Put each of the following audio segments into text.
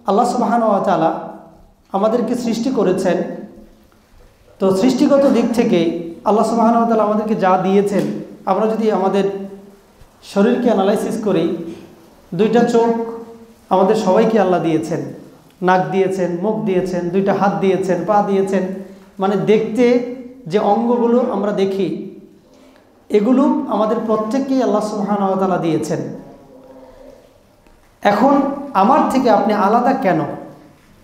আল্লাহ সুবহানাহু ওয়া তাআলা আমাদেরকে সৃষ্টি করেছেন। তো সৃষ্টিগত দিক থেকে আল্লাহ সুবহানাহু ওয়া তাআলা আমাদেরকে যা দিয়েছেন, আমরা যদি আমাদের শরীরকে অ্যানালাইসিস করি, দুইটা চোখ আমাদের সবাইকে আল্লাহ দিয়েছেন, নাক দিয়েছেন, মুখ দিয়েছেন, দুইটা হাত দিয়েছেন, পা দিয়েছেন। মানে দেখতে যে অঙ্গগুলো আমরা দেখি, এগুলো আমাদের প্রত্যেককেই আল্লাহ সুবহানাহু ওয়া তাআলা দিয়েছেন। এখন আমার থেকে আপনি আলাদা কেন?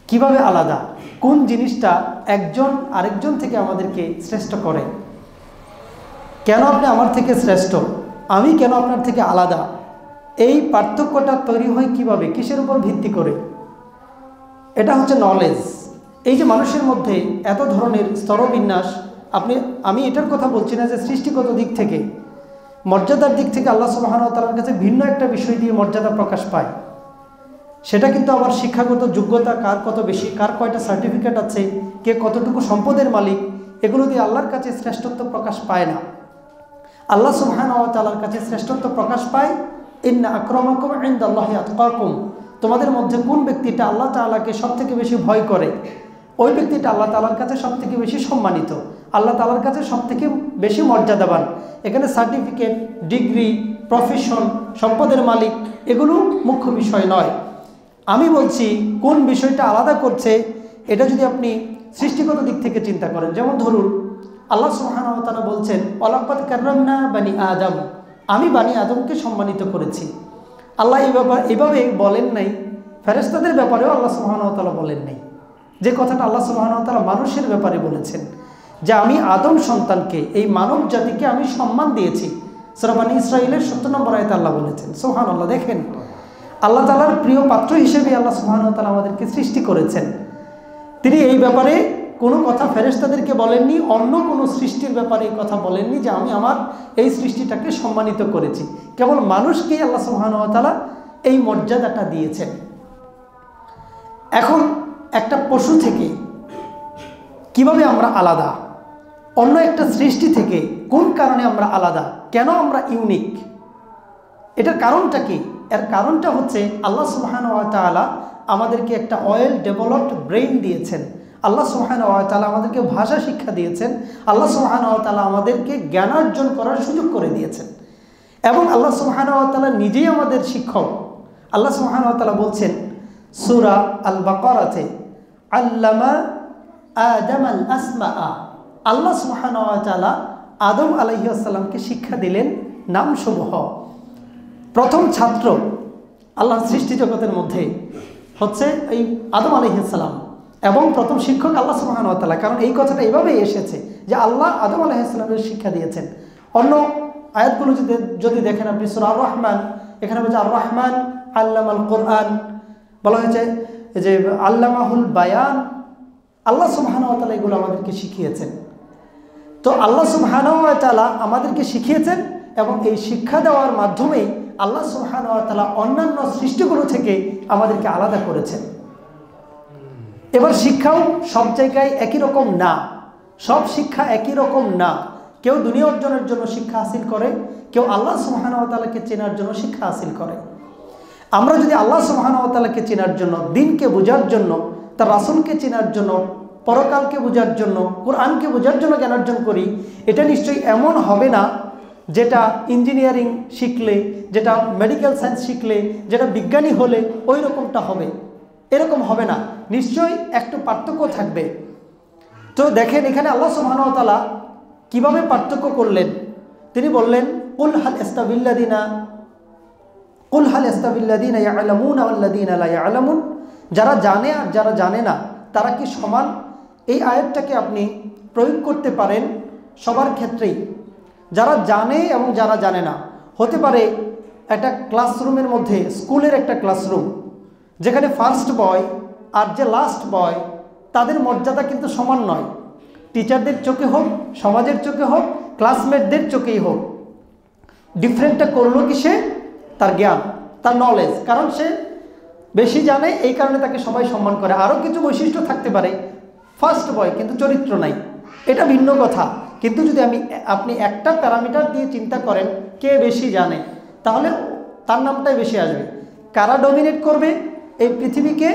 কিভাবে আলাদা? কোন জিনিসটা একজন আরেকজন থেকে আমাদেরকে শ্রেষ্ঠ করে? কেন আপনি আমার থেকে শ্রেষ্ঠ, আমি কেন আপনার থেকে আলাদা? এই পার্থক্যটা তৈরি হয় কিভাবে, কিসের উপর ভিত্তি করে? এটা হচ্ছে নলেজ। এই যে মানুষের মধ্যে এত ধরনের স্তরবিন্যাস, আমি এটার কথা বলছি না যে সৃষ্টিগত দিক থেকে, মর্যাদার দিক থেকে আল্লাহ সুবহানাহু ওয়া তাআলার কাছে ভিন্ন একটা বিষয় দিয়ে মর্যাদা প্রকাশ পায়। সেটা কিন্তু আবার শিক্ষাগত যোগ্যতা, কার কত বেশি, কার কয়টা সার্টিফিকেট আছে, কে কতটুকু সম্পদের মালিক, এগুলো দিয়ে আল্লাহর কাছে শ্রেষ্ঠত্ব প্রকাশ পায় না। আল্লাহ সুবহানাহু ওয়া তাআলার কাছে শ্রেষ্ঠত্ব প্রকাশ পায় ইন্না আকরামাকুম ইনদাল্লাহি আতকাকুম। তোমাদের মধ্যে কোন ব্যক্তিটা আল্লাহ তাআলাকে সবথেকে বেশি ভয় করে, ওই ব্যক্তিটা আল্লাহ তাআলার কাছে সবথেকে বেশি সম্মানিত, আল্লাহ তাআলার কাছে সবথেকে বেশি মর্যাদাবান। এখানে সার্টিফিকেট, ডিগ্রি, প্রফেশন, সম্পদের মালিক এগুলো মুখ্য বিষয় নয়। আমি বলছি কোন বিষয়টা আলাদা করছে, এটা যদি আপনি সৃষ্টিগত দিক থেকে চিন্তা করেন। যেমন ধরুন আল্লাহ সুবহানাহু ওয়া তাআলা বলছেন ওয়ালাকাদ কাররামনা বানি আদম, আমি বানি আদমকে সম্মানিত করেছি। আল্লাহ এভাবে বলেন নাই। ফেরেশতাদের ব্যাপারেও আল্লাহ সুবহানাহু ওয়া তাআলা বলেন নাই। যে কথাটা আল্লাহ সুবহানাহু ওয়া তাআলা মানুষের ব্যাপারে বলেছেন যে আমি আদম সন্তানকে, এই মানব জাতিকে আমি সম্মান দিয়েছি। সূরা বনী ইসরাঈলের ৭০ নম্বর আয়াতে আল্লাহ বলেছেন। সুবহানাল্লাহ। দেখেন, আল্লাহ তাআলার প্রিয় পাত্র হিসেবে আল্লাহ সুবহানাহু ওয়া তাআলা আমাদেরকে সৃষ্টি করেছেন। তিনি এই ব্যাপারে কোনো কথা ফেরেশতাদেরকে বলেননি, অন্য কোনো সৃষ্টির ব্যাপারে এই কথা বলেননি যে আমি আমার এই সৃষ্টিটাকে সম্মানিত করেছি। কেবল মানুষকেই আল্লাহ সুবহানাহু ওয়া তাআলা এই মর্যাদাটা দিয়েছেন। এখন একটা পশু থেকে কিভাবে আমরা আলাদা, অন্য একটা সৃষ্টি থেকে কোন কারণে আমরা আলাদা, কেন আমরা ইউনিক, এটার কারণটা কি? এর কারণটা হচ্ছে আল্লাহ সুবহানাহু ওয়া তাআলা আমাদেরকে একটা ওয়েল ডেভেলপড ব্রেইন দিয়েছেন। আল্লাহ সুবহানাহু ওয়া তাআলা আমাদেরকে ভাষা শিক্ষা দিয়েছেন। আল্লাহ সুবহানাহু ওয়া তাআলা আমাদেরকে জ্ঞানার্জন করার সুযোগ করে দিয়েছেন। এবং আল্লাহ সুবহানাহু ওয়া তাআলা নিজেই আমাদের শিক্ষক। আল্লাহ সুবহানাহু ওয়া তাআলা বলছেন সূরা আল বাকারাতে, আল্লামা আদামাল আসমাআ। আল্লাহ সুবহানাহু ওয়া তাআলা আদম আলাইহিস সালামকে শিক্ষা দিলেন নামসমূহ। প্রথম ছাত্র আল্লাহর সৃষ্টি জগতের মধ্যে হচ্ছে এই আদম আলাইহিস সালাম, এবং প্রথম শিক্ষক আল্লাহ সুবহানাহু ওয়া তাআলা। কারণ এই কথাটা এইভাবেই এসেছে যে আল্লাহ আদম আলাইহিস সালামের শিক্ষা দিয়েছেন। অন্য আয়াতগুলো যদি দেখেন আপনি, সূরা আর রহমান, এখানে বলছে আর রহমান আল্লামাল কোরআন, বলা হয়েছে যে আল্লামাহুল বায়ান। আল্লাহ সুবহানাহু ওয়া তাআলা এগুলো আমাদেরকে শিখিয়েছেন। তো আল্লাহ সুবহানাহু ওয়া তাআলা আমাদেরকে শিখিয়েছেন, এবং এই শিক্ষা দেওয়ার মাধ্যমেই আল্লাহ সুবহানাহু ওয়া তাআলা অন্যান্য সৃষ্টিগুলো থেকে আমাদেরকে আলাদা করেছেন। এবার শিক্ষাও সব জায়গায় একই রকম না, সব শিক্ষা একই রকম না। কেউ দুনিয়া অর্জনের জন্য শিক্ষা হাসিল করে, কেউ আল্লাহ সুবহানাহু ওয়া তাআলাকে চেনার জন্য শিক্ষা হাসিল করে। আমরা যদি আল্লাহ সুবহানাহু ওয়া তাআলাকে চেনার জন্য, দিনকে বোঝার জন্য, তার রাসূলকে চেনার জন্য, পরকালকে বোঝার জন্য, কোরআনকে বোঝার জন্য জ্ঞান অর্জন করি, এটা নিশ্চয়ই এমন হবে না যেটা ইঞ্জিনিয়ারিং শিখলে, যেটা মেডিকেল সায়েন্স শিখলে, যেটা বিজ্ঞানী হলে ওই রকমটা হবে, এরকম হবে না। নিশ্চয়ই একটু পার্থক্য থাকবে। তো দেখেন এখানে আল্লাহ সুবহানাহু ওয়া তাআলা কিভাবে পার্থক্য করলেন। তিনি বললেন কুল হাল ইস্তাবিল্লাযীনা ইয়ালামুনা ওয়াল্লাযীনা লা ইয়ালামুন, যারা জানে আর যারা জানে না তারা কি সমান? এই আয়াতটাকে আপনি প্রয়োগ করতে পারেন সবার ক্ষেত্রেই, যারা জানে এবং যারা জানে না। হতে পারে একটা ক্লাসরুমের মধ্যে, স্কুলের একটা ক্লাসরুম, যেখানে ফার্স্ট বয় আর যে লাস্ট বয় তাদের মর্যাদা কিন্তু সমান নয়। টিচারদের চোখে হোক, সমাজের চোখে হোক, ক্লাসমেটদের চোখেই হোক, ডিফারেন্টটা করলো কি? সে তার জ্ঞান, তার নলেজ। কারণ সে বেশি জানে, এই কারণে তাকে সবাই সম্মান করে। আরও কিছু বৈশিষ্ট্য থাকতে পারে, ফার্স্ট বয় কিন্তু চরিত্র নাই, এটা ভিন্ন কথা। কিন্তু যদি আপনি একটা প্যারামিটার দিয়ে চিন্তা করেন কে বেশি জানে, তাহলে তার নামটাই বেশি আসবে। কারা ডমিনেট করবে এই পৃথিবীকে?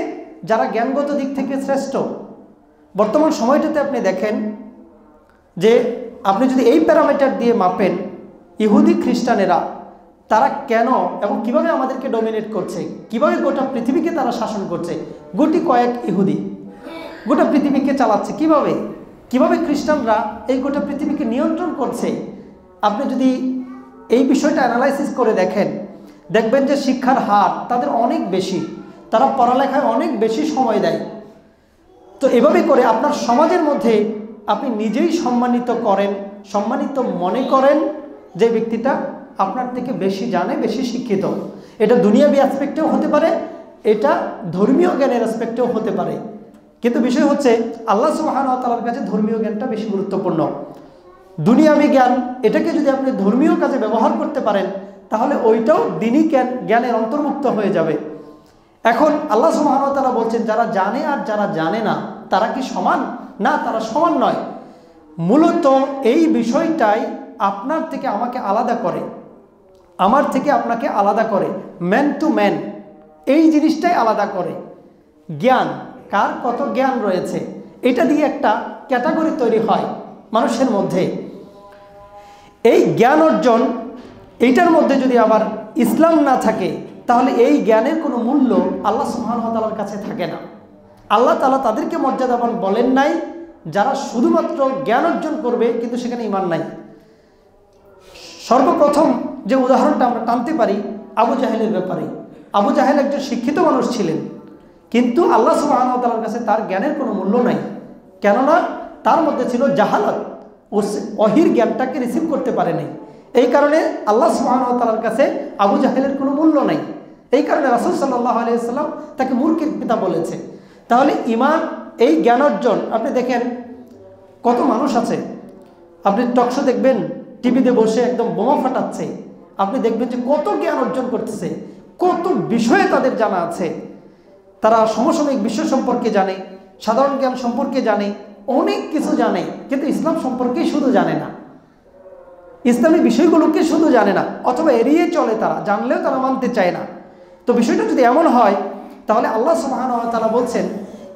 যারা জ্ঞানগত দিক থেকে শ্রেষ্ঠ। বর্তমান সময়টাতে আপনি দেখেন যে আপনি যদি এই প্যারামিটার দিয়ে মাপেন, ইহুদি খ্রিস্টানেরা তারা কেন এবং কিভাবে আমাদেরকে ডমিনেট করছে, কিভাবে গোটা পৃথিবীকে তারা শাসন করছে। গুটি কয়েক ইহুদি গোটা পৃথিবীকে চালাচ্ছে। কিভাবে খ্রিস্টানরা এই গোটা পৃথিবীকে নিয়ন্ত্রণ করছে। আপনি যদি এই বিষয়টা অ্যানালাইসিস করে দেখবেন যে শিক্ষার হার তাদের অনেক বেশি, তারা পড়ালেখায় অনেক বেশি সময় দেয়। তো এভাবে করে আপনার সমাজের মধ্যে আপনি নিজেই সম্মানিত মনে করেন যে ব্যক্তিটা আপনার থেকে বেশি জানে, বেশি শিক্ষিত। এটা দুনিয়াবি অ্যাসপেক্টেও হতে পারে, এটা ধর্মীয় জ্ঞানের অ্যাসপেক্টেও হতে পারে। কিন্তু বিষয় হচ্ছে আল্লাহ সুবহানাহু ওয়া তাআলার কাছে ধর্মীয় জ্ঞানটা বেশি গুরুত্বপূর্ণ। দুনিয়াবি জ্ঞান এটাকে যদি আপনি ধর্মীয় কাজে ব্যবহার করতে পারেন তাহলে ওইটাও দ্বীনি জ্ঞানের অন্তর্ভুক্ত হয়ে যাবে। এখন আল্লাহ সুবহানাহু ওয়া তাআলা বলছেন যারা জানে আর যারা জানে না তারা কি সমান? না, তারা সমান নয়। মূলত এই বিষয়টাই আপনার থেকে আমাকে আলাদা করে, আমার থেকে আপনাকে আলাদা করে, ম্যান টু ম্যান এই জিনিসটাই আলাদা করে। জ্ঞান, কার কত জ্ঞান রয়েছে, এটা দিয়ে একটা ক্যাটাগরি তৈরি হয় মানুষের মধ্যে। এই জ্ঞান অর্জন, এইটার মধ্যে যদি আবার ইসলাম না থাকে তাহলে এই জ্ঞানের কোনো মূল্য আল্লাহ সুবহানাহু ওয়া তাআলার কাছে থাকে না। আল্লাহ তাআলা তাদেরকে মর্যাদাবান বলেন নাই যারা শুধুমাত্র জ্ঞান অর্জন করবে কিন্তু সেখানে ঈমান নাই। সর্বপ্রথম যে উদাহরণটা আমরা টানতে পারি আবু জাহেলের ব্যাপারে। আবু জাহেল একজন শিক্ষিত মানুষ ছিলেন, কিন্তু আল্লাহ সুবহানাহু ওয়া তাআলার কাছে তার জ্ঞানের কোনো মূল্য নাই। কেননা তার মধ্যে ছিল জাহালাত, ওহীর জ্ঞানটাকে রিসিভ করতে পারে নাই। এই কারণে আল্লাহ সুবহানাহু ওয়া তাআলার কাছে আবু জাহেলের কোনো মূল্য নাই। এই কারণে রাসূল সাল্লাল্লাহু আলাইহি ওয়াসাল্লাম তাকে মূর্খের পিতা বলেছে। তাহলে ঈমান, এই জ্ঞান অর্জন, আপনি দেখেন কত মানুষ আছে, আপনি টকশো দেখবেন টিভিতে বসে একদম বোমা ফাটাচ্ছে, আপনি দেখবেন যে কত জ্ঞান অর্জন করতেছে, কত বিষয়ে তাদের জানা আছে। তারা সমসাময়িক বিশ্ব সম্পর্কে জানে, সাধারণ জ্ঞান সম্পর্কে জানে, অনেক কিছু জানে, কিন্তু ইসলাম সম্পর্কে শুধু জানে না, ইসলামী বিষয়গুলোকে শুধু জানে না, অথবা এড়িয়ে চলে। তারা জানলেও তারা মানতে চায় না। তো বিষয়টা যদি এমন হয় তাহলে আল্লাহ সুবহানাহু ওয়া তাআলা বলছেন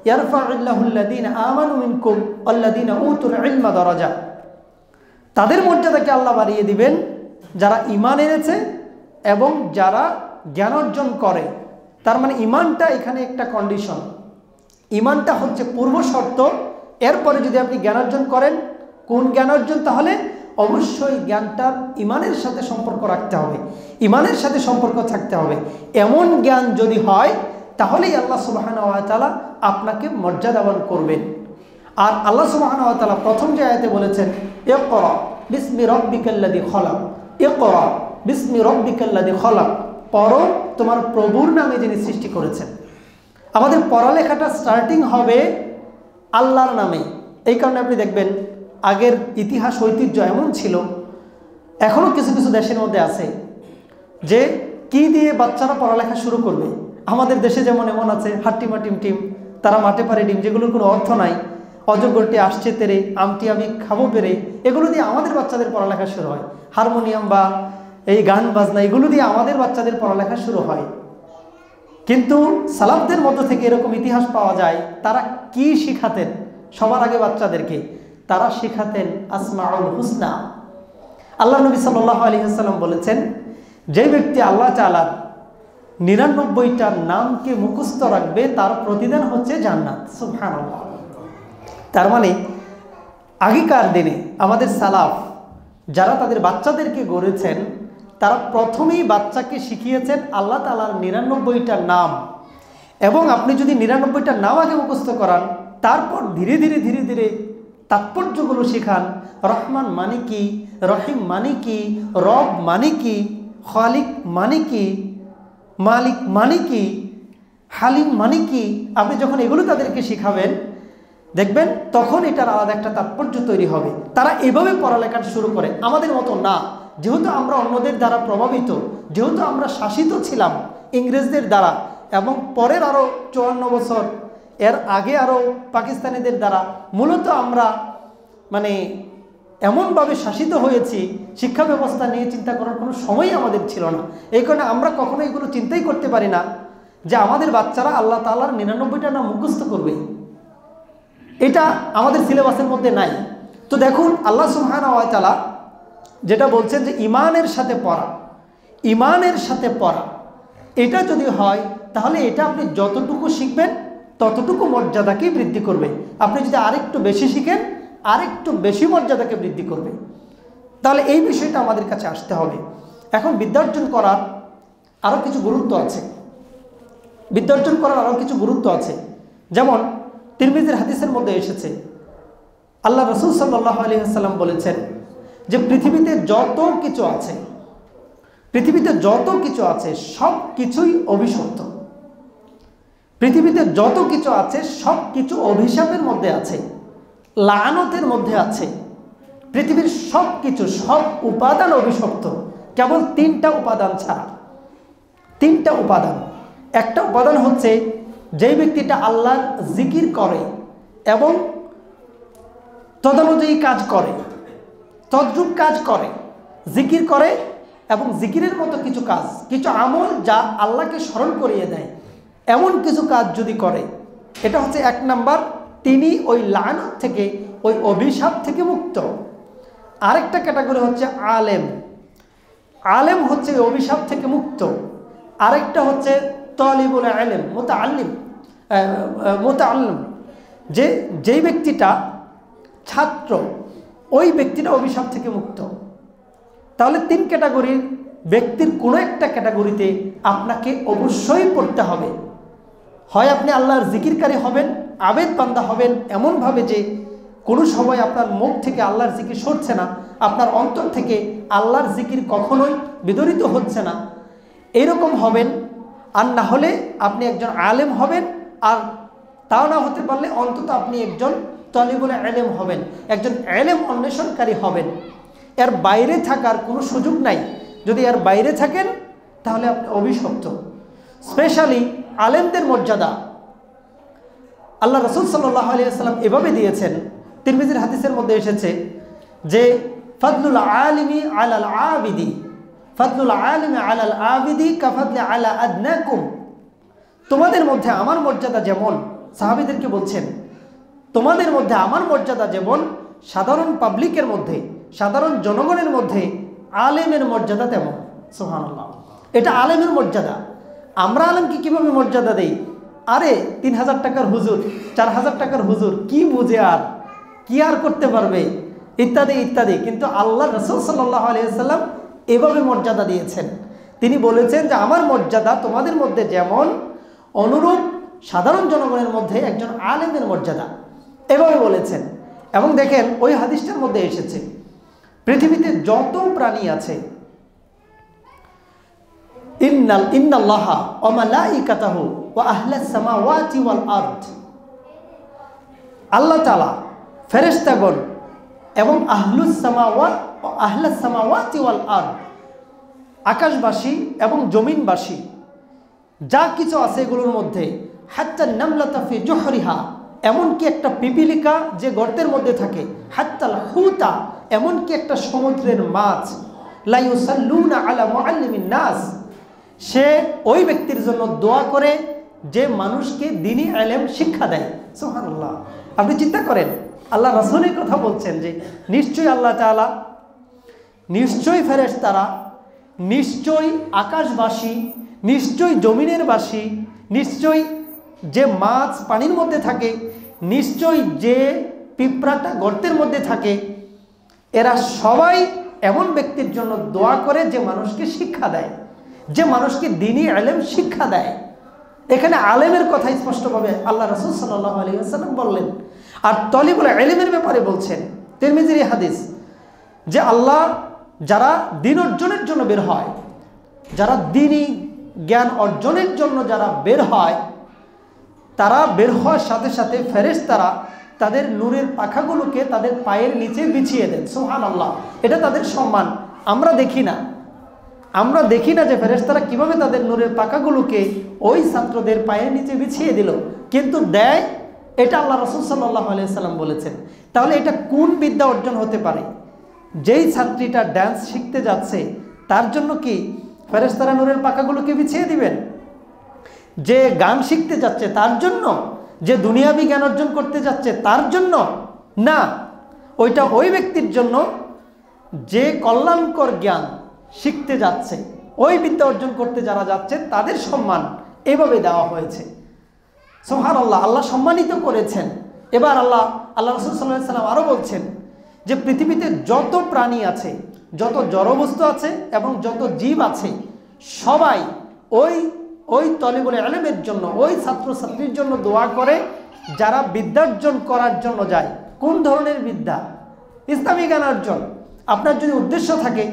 ইয়ারফাউল্লাহুল্লাযীনা আমানু মিনকুম ওয়াল্লাযীনা উতুল ইলমা দারাজা। তাদের মর্যাদাকে আল্লাহ বাড়িয়ে দিবেন যারা ঈমান এনেছে এবং যারা জ্ঞান অর্জন করে। তার মানে ঈমানটা এখানে একটা কন্ডিশন, ঈমানটা হচ্ছে পূর্ব শর্ত। এরপরে যদি আপনি জ্ঞান অর্জন করেন, কোন জ্ঞান অর্জন? তাহলে অবশ্যই জ্ঞানটার ঈমানের সাথে সম্পর্ক রাখতে হবে, ঈমানের সাথে সম্পর্ক থাকতে হবে। এমন জ্ঞান যদি হয় তাহলেই আল্লাহ সুবহানাহু ওয়া তাআলা আপনাকে মর্যাদাবান করবেন। আর আল্লাহ সুবহানাহু ওয়া তাআলা প্রথম যে আয়াতে বলেছেন ইকরা বিসমি রাব্বিকাল্লাযী খলাক, ইকরা বিসমি রাব্বিকাল্লাযী খলাক, পড়ো তোমার প্রভুর নামে যিনি সৃষ্টি করেছেন। আমাদের পড়ালেখাটা স্টার্টিং হবে আল্লাহর নামে। এই কারণে আপনি দেখবেন আগের ইতিহাস ঐতিহ্য এমন ছিল, এখনও কিছু কিছু দেশের মধ্যে আছে যে কি দিয়ে বাচ্চারা পড়ালেখা শুরু করবে। আমাদের দেশে যেমন এমন আছে হাট্টিমা টিম টিম, তারা মাঠে পারে ডিম, যেগুলোর কোনো অর্থ নাই, অজগরটি আসছে তেরে, আমটি আমি খাবো পেরে, এগুলো দিয়ে আমাদের বাচ্চাদের পড়ালেখা শুরু হয়। হারমোনিয়াম বা এই গান বাজনা, এগুলো দিয়ে আমাদের বাচ্চাদের পড়ালেখা শুরু হয়। কিন্তু সালাফদের মধ্য থেকে এরকম ইতিহাস পাওয়া যায়, তারা কি শিখাতেন সবার আগে বাচ্চাদেরকে? তারা শিখাতেন আসমাউল হুসনা। আল্লাহ নবী সাল্লাল্লাহু আলাইহি ওয়াসাল্লাম বলেছেন, যে ব্যক্তি আল্লাহ তাআলার ৯৯টা নামকে মুখস্থ রাখবে তার প্রতিদান হচ্ছে জান্নাত। সুবহানাল্লাহ। তার মানে আগেকার দিনে আমাদের সালাফ যারা তাদের বাচ্চাদেরকে গড়েছেন, তারা প্রথমেই বাচ্চাকে শিখিয়েছেন আল্লাহ তাআলার ৯৯টা নাম। এবং আপনি যদি ৯৯টা নাম আগে মুখস্থ করান, তারপর ধীরে ধীরে ধীরে ধীরে তাৎপর্যগুলো শেখান। রহমান মানে কি, রহিম মানে কি, রব মানে কি, খালিক মানে কি, মালিক মানে কি, হালিম মানে কি, আপনি যখন এগুলো তাদেরকে শিখাবেন দেখবেন তখন এটার আলাদা একটা তাৎপর্য তৈরি হবে। তারা এভাবে পড়ালেখাটা শুরু করে, আমাদের মতো না। যেহেতু আমরা অন্যদের দ্বারা প্রভাবিত, যেহেতু আমরা শাসিত ছিলাম ইংরেজদের দ্বারা, এবং পরের আরও ৫৪ বছর এর আগে আরও পাকিস্তানিদের দ্বারা, মূলত আমরা মানে এমনভাবে শাসিত হয়েছি, শিক্ষা ব্যবস্থা নিয়ে চিন্তা করার কোনো সময়ই আমাদের ছিল না। এই কারণে আমরা কখনো এগুলো চিন্তাই করতে পারি না যে আমাদের বাচ্চারা আল্লাহ তাআলার 99টা নাম মুখস্থ করবে, এটা আমাদের সিলেবাসের মধ্যে নাই। তো দেখুন আল্লাহ সুবহানাহু ওয়া তাআলা যেটা বলছেন যে ইমানের সাথে পড়া, ইমানের সাথে পড়া, এটা যদি হয় তাহলে এটা আপনি যতটুকু শিখবেন ততটুকু মর্যাদাকেই বৃদ্ধি করবে। আপনি যদি আরেকটু বেশি শিখেন আরেকটু বেশি মর্যাদাকে বৃদ্ধি করবে। তাহলে এই বিষয়টা আমাদের কাছে আসতে হবে। এখন বিদ্যার্জন করার আরও কিছু গুরুত্ব আছে, বিদ্যার্জন করার আরও কিছু গুরুত্ব আছে। যেমন তিরমিজির হাদিসের মধ্যে এসেছে আল্লাহ রাসূল সাল্লাল্লাহু আলাইহি ওয়াসাল্লাম বলেছেন যে পৃথিবীতে যত কিছু আছে, পৃথিবীতে যত কিছু আছে সব কিছুই অভিশপ্ত। পৃথিবীতে যত কিছু আছে সব কিছু অভিশাপের মধ্যে আছে, লাআনতের মধ্যে আছে। পৃথিবীর সব কিছু, সব উপাদান অভিশপ্ত, কেবল 3টা উপাদান ছাড়া। 3টা উপাদান। একটা উপাদান হচ্ছে যেই ব্যক্তিটা আল্লাহর জিকির করে এবং তদনুযায়ী কাজ করে, তদ্রূপ কাজ করে, জিকির করে এবং জিকিরের মতো কিছু কাজ, কিছু আমল যা আল্লাহকে স্মরণ করিয়ে দেয়, এমন কিছু কাজ যদি করে, এটা হচ্ছে 1 নাম্বার, তিনি ওই লানত থেকে, ওই অভিশাপ থেকে মুক্ত। আরেকটা ক্যাটাগরি হচ্ছে আলেম। আলেম হচ্ছে ওই অভিশাপ থেকে মুক্ত। আরেকটা হচ্ছে তালিবুল ইলম, মুতাআল্লিম, যেই ব্যক্তিটা ছাত্র, ওই ব্যক্তিটা অভিশাপ থেকে মুক্ত। তাহলে 3 ক্যাটাগরির ব্যক্তির কোনো একটা ক্যাটাগরিতে আপনাকে অবশ্যই পড়তে হবে। হয় আপনি আল্লাহর জিকিরকারী হবেন, আবেদ বান্দা হবেন এমনভাবে যে কোনো সময় আপনার মুখ থেকে আল্লাহর জিকির সরছে না, আপনার অন্তর থেকে আল্লাহর জিকির কখনোই বিদরিত হচ্ছে না, এরকম হবেন। আর না হলে আপনি একজন আলেম হবেন, আর তাও না হতে পারলে অন্তত আপনি একজন তালিবুল ইলম হবেন, একজন ইলম অন্বেষণকারী হবেন। এর বাইরে থাকার কোনো সুযোগ নাই। যদি এর বাইরে থাকেন তাহলে আপনি অভিশপ্ত। স্পেশালি আলেমদের মর্যাদা আল্লাহ রাসূল সাল্লাল্লাহু আলাইহি ওয়াসাল্লাম এভাবে দিয়েছেন, তিরমিজির হাদিসের মধ্যে এসেছে যে ফাদলুল আলিমি আলাল আবিদি, ফাদলুল আলিমি আলাল আবিদি কাফাদলি আলা আদনাকুম। তোমাদের মধ্যে আমার মর্যাদা যেমন, সাহাবীদেরকে বলছেন, তোমাদের মধ্যে আমার মর্যাদা যেমন সাধারণ পাবলিকের মধ্যে, সাধারণ জনগণের মধ্যে আলেমের মর্যাদা তেমন। সুবহানাল্লাহ, এটা আলেমের মর্যাদা। আমরা আলেমকে কীভাবে মর্যাদা দেই? আরে 3000 টাকার হুজুর, 4000 টাকার হুজুর, কি বুঝে আর কি আর করতে পারবে, ইত্যাদি ইত্যাদি। কিন্তু আল্লাহ রাসূল সাল্লাল্লাহু আলাইহি ওয়াসাল্লাম এভাবে মর্যাদা দিয়েছেন। তিনি বলেছেন যে আমার মর্যাদা তোমাদের মধ্যে যেমন, অনুরূপ সাধারণ জনগণের মধ্যে একজন আলেমের মর্যাদা, এভাবে বলেছেন। এবং দেখেন ওই হাদিসটার মধ্যে এসেছে পৃথিবীতে যত প্রাণী আছে, ইন্নাল্লাহা ওয়া মালাইকাতাহু ওয়া আহলাস সামাওয়াতি ওয়াল আরদ, আল্লাহ তাআলা, ফেরেশতাগণ এবং আহলাস সামাওয়াতি ওয়াল আরদ, আকাশবাসী এবং জমিনবাসী যা কিছু আছে এগুলোর মধ্যে, হাত্তা নামলাতা ফি জুহরিহা, এমনকি একটা পিপিলিকা যে গর্তের মধ্যে থাকে, হাত্তাল হুতা, এমনকি একটা সমুদ্রের মাছ, লা ইউসাল্লুনা আলা মুআল্লিমিন নাস, সে ওই ব্যক্তির জন্য দোয়া করে যে মানুষকে দ্বীনি ইলম শিক্ষা দেয়। সুবহানাল্লাহ, আপনি চিন্তা করেন, আল্লাহ রাসূলের কথা বলছেন যে নিশ্চয়ই আল্লাহ তাআলা, নিশ্চয়ই ফেরেশতারা, নিশ্চয়ই আকাশবাসী, নিশ্চয়ই জমিনের বাসী, নিশ্চয়ই যে মাছ পানির মধ্যে থাকে, নিশ্চয়ই যে পিঁপড়াটা গর্তের মধ্যে থাকে, এরা সবাই এমন ব্যক্তির জন্য দোয়া করে যে মানুষকে শিক্ষা দেয়, যে মানুষকে দ্বীনি ইলম শিক্ষা দেয়। এখানে আলেমের কথা স্পষ্টভাবে আল্লাহ রাসূল সাল্লাল্লাহু আলাইহি ওয়াসাল্লাম বললেন। আর তলিবুল ইলমের ব্যাপারে বলছেন তিরমিজির হাদিস যে আল্লাহ যারা দ্বীন অর্জনের জন্য বের হয়, যারা দ্বীনি জ্ঞান অর্জনের জন্য যারা বের হয়, তারা বের হওয়ার সাথে সাথে ফেরেশতারা তাদের নূরের পাখাগুলোকে তাদের পায়ের নিচে বিছিয়ে দেন। সুবহানাল্লাহ, এটা তাদের সম্মান। আমরা দেখি না, আমরা দেখি না যে ফেরেশতারা কিভাবে তাদের নূরের পাখাগুলোকে ওই ছাত্রদের পায়ের নিচে বিছিয়ে দিল, কিন্তু দেয়, এটা আল্লাহ রাসূল সাল্লাল্লাহু আলাইহি ওয়াসাল্লাম বলেছেন। তাহলে এটা কোন বিদ্যা অর্জন হতে পারে? যেই ছাত্রীটা ডান্স শিখতে যাচ্ছে তার জন্য কি ফেরেশতারা নূরের পাখাগুলোকে বিছিয়ে দিবেন? যে গান শিখতে যাচ্ছে তার জন্য, যে দুনিয়াবি জ্ঞান অর্জন করতে যাচ্ছে তার জন্য না, ওইটা ওই ব্যক্তির জন্য যে কল্যাণকর জ্ঞান শিখতে যাচ্ছে, ওই বিদ্যা অর্জন করতে যারা যাচ্ছে তাদের সম্মান এভাবে দেওয়া হয়েছে। সুবহানাল্লাহ, আল্লাহ সম্মানিত করেছেন। এবার আল্লাহ রাসূল সাল্লাল্লাহু আলাইহি ওয়াসাল্লাম আরও বলছেন যে পৃথিবীতে যত প্রাণী আছে, যত জড়বস্তু আছে এবং যত জীব আছে, সবাই ওই তলিবুল ইলমের জন্য, ওই ছাত্রছাত্রীর জন্য দোয়া করে যারা বিদ্যার্জন করার জন্য যায়। কোন ধরনের বিদ্যা? ইসলামী জ্ঞান অর্জন। আপনার যদি উদ্দেশ্য থাকে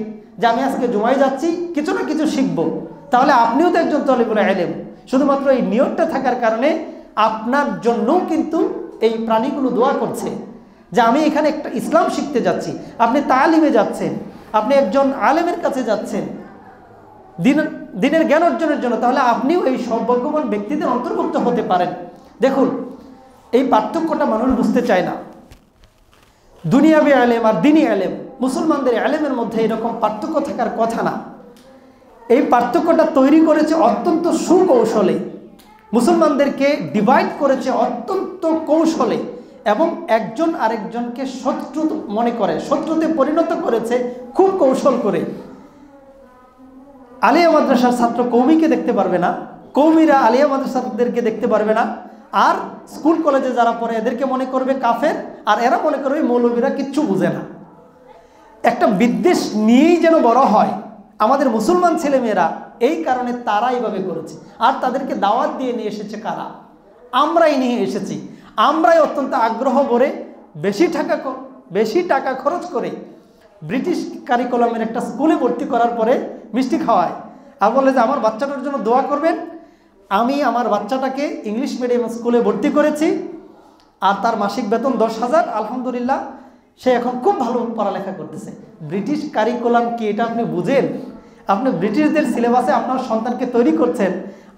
যে আমি আজকে জুমায় যাচ্ছি, কিছু না কিছু শিখব, তাহলে আপনিও তো একজন তলিবুল ইলম। শুধুমাত্র এই নিয়তটা থাকার কারণে আপনার জন্যও কিন্তু এই প্রাণীগুলো দোয়া করছে যে আমি এখানে একটা ইসলাম শিখতে যাচ্ছি। আপনি তালিমে যাচ্ছেন, আপনি একজন আলেমের কাছে যাচ্ছেন দিনের জ্ঞান অর্জনের জন্য, তাহলে আপনিও এই সৌভাগ্যবান ব্যক্তিদের অন্তর্ভুক্ত হতে পারেন। দেখুন, এই পার্থক্যটা মানুষ বুঝতে চায় না। দুনিয়াবি আলেম আর দিনী আলেম, মুসলমানদের আলেমের মধ্যে এরকম পার্থক্য থাকার কথা না। এই পার্থক্যটা তৈরি করেছে অত্যন্ত সুকৌশলে, মুসলমানদেরকে ডিভাইড করেছে অত্যন্ত কৌশলে, এবং একজন আরেকজনকে শত্রু মনে করে, শত্রুতে পরিণত করেছে খুব কৌশল করে। আলিয়া মাদ্রাসার ছাত্র কৌমিকে দেখতে পারবে না, কৌমিরা আলিয়া মাদ্রাসাদেরকে দেখতে পারবে না, আর স্কুল কলেজে যারা পড়ে এদেরকে মনে করবে কাফের, আর এরা মনে করবে মৌলবীরা কিচ্ছু বুঝে না। একটা বিদ্বেষ নিয়েই যেন বড় হয় আমাদের মুসলমান ছেলেমেয়েরা। এই কারণে তারা এইভাবে করেছে। আর তাদেরকে দাওয়াত দিয়ে নিয়ে এসেছে কারা? আমরাই নিয়ে এসেছি। আমরাই অত্যন্ত আগ্রহ ভরে বেশি টাকা খরচ করে ব্রিটিশ কারিকুলামের একটা স্কুলে ভর্তি করার পরে মিষ্টি খাওয়ায়, আর বলে যে আমার বাচ্চাটার জন্য দোয়া করবেন। আমি আমার বাচ্চাটাকে ইংলিশ মিডিয়াম স্কুলে ভর্তি করেছি, আর তার মাসিক বেতন 10,000, আলহামদুলিল্লাহ, সে এখন খুব ভালো পড়ালেখা করতেছে। ব্রিটিশ কারিকুলাম কি এটা আপনি বুঝেন? আপনি ব্রিটিশদের সিলেবাসে আপনার সন্তানকে তৈরি করছেন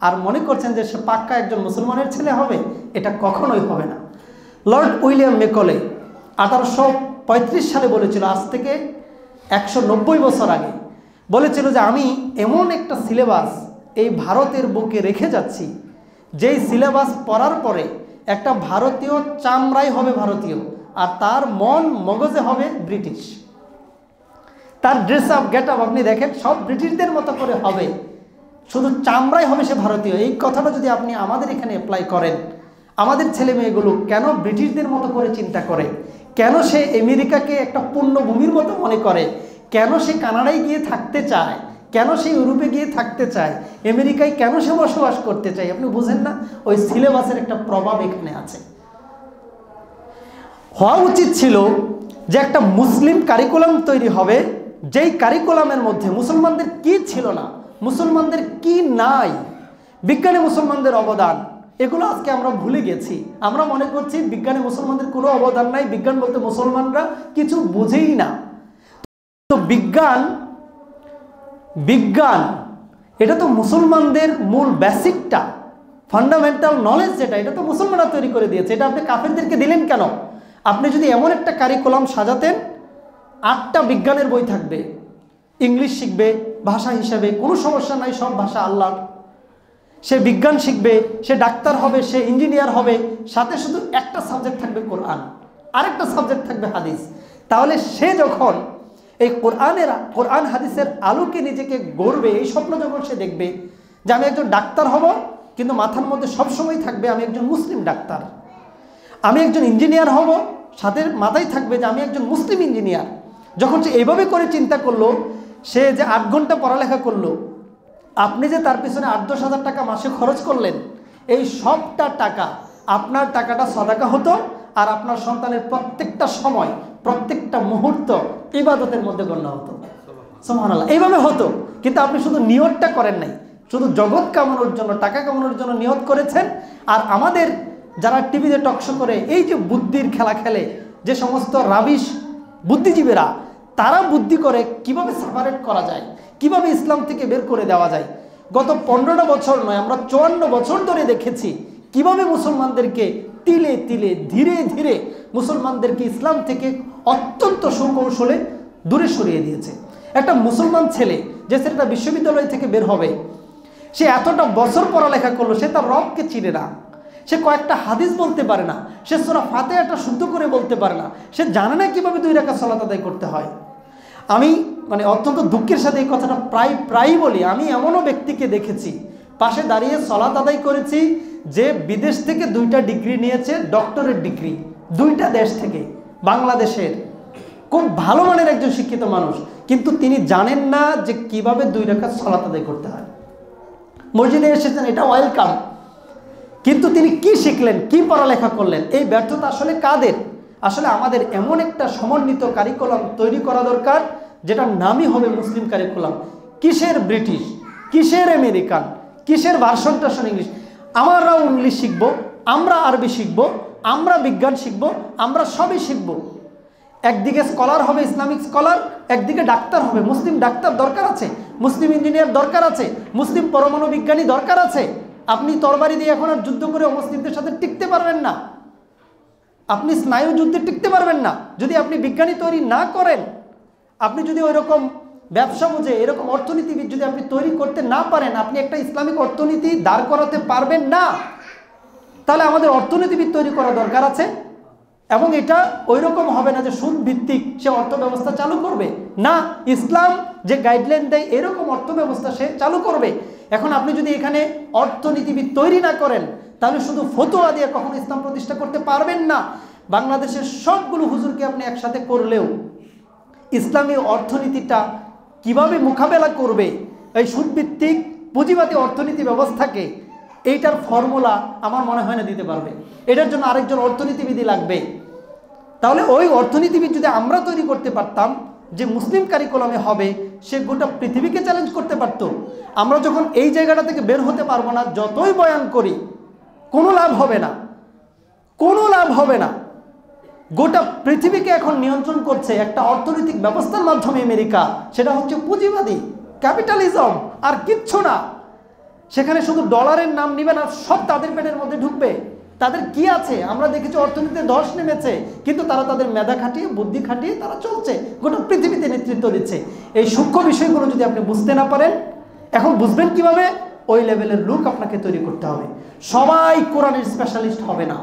আর মনে করছেন যে সে পাক্কা একজন মুসলমানের ছেলে হবে? এটা কখনোই হবে না। লর্ড উইলিয়াম মেকলে 1835 সালে বলেছিল, আজ থেকে 190 বছর আগে বলেছিল যে আমি এমন একটা সিলেবাস এই ভারতের বুকে রেখে যাচ্ছি, যেই সিলেবাস পড়ার পরে একটা ভারতীয় চামড়াই হবে ভারতীয়, আর তার মন মগজে হবে ব্রিটিশ। তার ড্রেস আপ গেট আপ আপনি দেখেন সব ব্রিটিশদের মতো করে হবে, শুধু চামড়াই হবে সে ভারতীয়। এই কথাটা যদি আপনি আমাদের এখানে অ্যাপ্লাই করেন, আমাদের ছেলে মেয়েগুলো কেন ব্রিটিশদের মতো করে চিন্তা করে? কেন সে আমেরিকাকে একটা পূর্ণভূমির মতো মনে করে? কেন সে কানাডায় গিয়ে থাকতে চায়? কেন সে ইউরোপে গিয়ে থাকতে চায়? আমেরিকায় কেন সে বসবাস করতে চায়? আপনি বুঝেন না? ওই সিলেবাসের একটা প্রভাব এখানে আছে। হওয়া উচিত ছিল যে একটা মুসলিম কারিকুলাম তৈরি হবে, যেই কারিকুলামের মধ্যে মুসলমানদের কি ছিল না, মুসলমানদের কি নাই, বিজ্ঞানে মুসলমানদের অবদান, এগুলো আজকে আমরা ভুলে গেছি। আমরা মনে করছি বিজ্ঞানে মুসলমানদের কোনো অবদান নাই, বিজ্ঞান বলতে মুসলমানরা কিছু বুঝেই না। তো বিজ্ঞান এটা তো মুসলমানদের মূল বেসিকটা, ফান্ডামেন্টাল নলেজ যেটা, এটা তো মুসলমানরা তৈরি করে দিয়েছে। এটা আপনি কাফেরদেরকে দিলেন কেন? আপনি যদি এমন একটা কারিকুলাম সাজাতেন, 8টা বিজ্ঞানের বই থাকবে, ইংলিশ শিখবে ভাষা হিসাবে, কোনো সমস্যা নাই, সব ভাষা আল্লাহর। সে বিজ্ঞান শিখবে, সে ডাক্তার হবে, সে ইঞ্জিনিয়ার হবে, সাথে শুধু একটা সাবজেক্ট থাকবে কোরআন, আরেকটা সাবজেক্ট থাকবে হাদিস। তাহলে সে যখন এই কোরআন হাদিসের আলোকে নিজেকে গড়বে, এই স্বপ্ন যখন সে দেখবে যে আমি একজন ডাক্তার হব, কিন্তু মাথার মধ্যে সবসময় থাকবে আমি একজন মুসলিম ডাক্তার। আমি একজন ইঞ্জিনিয়ার হব, সাথে মাথায় থাকবে যে আমি একজন মুসলিম ইঞ্জিনিয়ার। যখন সে এইভাবে করে চিন্তা করলো, সে যে 8 ঘন্টা পড়ালেখা করলো, আপনি যে তার পিছনে 8-10 হাজার টাকা মাসে খরচ করলেন, এই সবটা টাকা, আপনার টাকাটা সাদাকা হতো, আর আপনার সন্তানের প্রত্যেকটা সময়, প্রত্যেকটা মুহূর্ত ইবাদতের মধ্যে গণ্য হতো। সুবহানাল্লাহ, এইভাবে হতো। কিন্তু আপনি শুধু নিয়তটা করেন নাই, শুধু জগৎ কামানোর জন্য, টাকা কামানোর জন্য নিয়ত করেছেন। আর আমাদের যারা টিভিতে টকশো করে এই যে বুদ্ধির খেলা খেলে, যে সমস্ত রাবিশ বুদ্ধিজীবীরা, তারা বুদ্ধি করে কিভাবে সেপারেট করা যায়, কিভাবে ইসলাম থেকে বের করে দেওয়া যায়। গত 15টা বছর নয়, আমরা 54 বছর ধরে দেখেছি কিভাবে মুসলমানদেরকে তিলে তিলে ধীরে ধীরে মুসলমানদেরকে ইসলাম থেকে অত্যন্ত সুকৌশলে দূরে সরিয়ে দিয়েছে। একটা মুসলমান ছেলে যে ছেলেটা বিশ্ববিদ্যালয় থেকে বের হবে, সে এতটা বছর পড়ালেখা করলো, সে তার রবকে চিনে না, সে কয়েকটা হাদিস বলতে পারে না, সে সূরা ফাতিহাটা শুদ্ধ করে বলতে পারে না, সে জানে না কিভাবে 2 রাকাত সালাত আদায় করতে হয়। আমি অত্যন্ত দুঃখের সাথে এই কথাটা প্রায়ই বলি, আমি এমনও ব্যক্তিকে দেখেছি পাশে দাঁড়িয়ে সালাত আদায় করেছি, যে বিদেশ থেকে 2টা ডিগ্রি নিয়েছে, ডক্টরেট ডিগ্রি, 2টা দেশ থেকে, বাংলাদেশের খুব ভালো মানের একজন শিক্ষিত মানুষ, কিন্তু তিনি জানেন না যে কিভাবে 2 রাকাত সালাত আদায় করতে হয়। মসজিদে এসেছেন, এটা ওয়েলকাম, কিন্তু তিনি কি শিখলেন, কি পড়ালেখা করলেন? এই ব্যর্থতা আসলে কাদের? আসলে আমাদের এমন একটা সমন্বিত কারিকুলাম তৈরি করা দরকার, যেটার নামই হবে মুসলিম কারিকুলাম। কিসের ব্রিটিশ, কিসের আমেরিকান, কিসের ভার্সন টার্সন ইংলিশ? আমরাও ইংলিশ শিখব, আমরা আরবি শিখব, আমরা বিজ্ঞান শিখব, আমরা সবই শিখব। একদিকে স্কলার হবে, ইসলামিক স্কলার, একদিকে ডাক্তার হবে। মুসলিম ডাক্তার দরকার আছে, মুসলিম ইঞ্জিনিয়ার দরকার আছে, মুসলিম পরমাণু বিজ্ঞানী দরকার আছে। আপনি তরবারি দিয়ে এখন আর যুদ্ধ করে মুসলিমদের সাথে টিকতে পারবেন না, আপনি স্নায়ু যুদ্ধে টিকতে পারবেন না যদি আপনি বিজ্ঞানী তৈরি না করেন। আপনি যদি ওই রকম ব্যবসা বুঝে এরকম অর্থনীতিবিদ যদি আপনি তৈরি করতে না পারেন, আপনি একটা ইসলামিক অর্থনীতি দাঁড় করাতে পারবেন না। তাহলে আমাদের অর্থনীতিবিদ তৈরি করা দরকার আছে, এবং এটা ওই রকম হবে না যে সুদ ভিত্তিক সে অর্থ ব্যবস্থা চালু করবে, না, ইসলাম যে গাইডলাইন দেয় এরকম অর্থ ব্যবস্থা সে চালু করবে। এখন আপনি যদি এখানে অর্থনীতিবিদ তৈরি না করেন, তাহলে শুধু ফতোয়া দিয়ে কখনো ইসলাম প্রতিষ্ঠা করতে পারবেন না। বাংলাদেশের সবগুলো হুজুরকে আপনি একসাথে করলেও ইসলামী অর্থনীতিটা কিভাবে মোকাবেলা করবে এই সুদভিত্তিক পুঁজিবাদী অর্থনীতি ব্যবস্থাকে, এইটার ফর্মুলা আমার মনে হয় না দিতে পারবে। এটার জন্য আরেকজন অর্থনীতিবিদই লাগবে। তাহলে ওই অর্থনীতিবিদ যদি আমরা তৈরি করতে পারতাম, যে মুসলিম কারিকুলামে হবে, সে গোটা পৃথিবীকে চ্যালেঞ্জ করতে পারত। আমরা যখন এই জায়গাটা থেকে বের হতে পারবো না, যতই বয়ান করি কোনো লাভ হবে না, কোনো লাভ হবে না। গোটা পৃথিবীকে এখন নিয়ন্ত্রণ করছে একটা অর্থনৈতিক ব্যবস্থার মাধ্যমে আমেরিকা, সেটা হচ্ছে পুঁজিবাদী ক্যাপিটালিজম, আর কিচ্ছু না। সেখানে শুধু ডলারের নাম নেবেন আর সব তাদের পেটের মধ্যে ঢুকবে। তাদের কি আছে? আমরা দেখেছি অর্থনীতিতে ধস নেমেছে, কিন্তু তারা তাদের মেধা খাটিয়ে, বুদ্ধি খাটিয়ে তারা চলছে, গোটা পৃথিবীতে নেতৃত্ব দিচ্ছে। এই সূক্ষ্ম বিষয়গুলো যদি আপনি বুঝতে না পারেন, এখন বুঝবেন কিভাবে? ওই লেভেলের লোক আপনাকে তৈরি করতে হবে। সবাই কোরআনের স্পেশালিস্ট হবে না,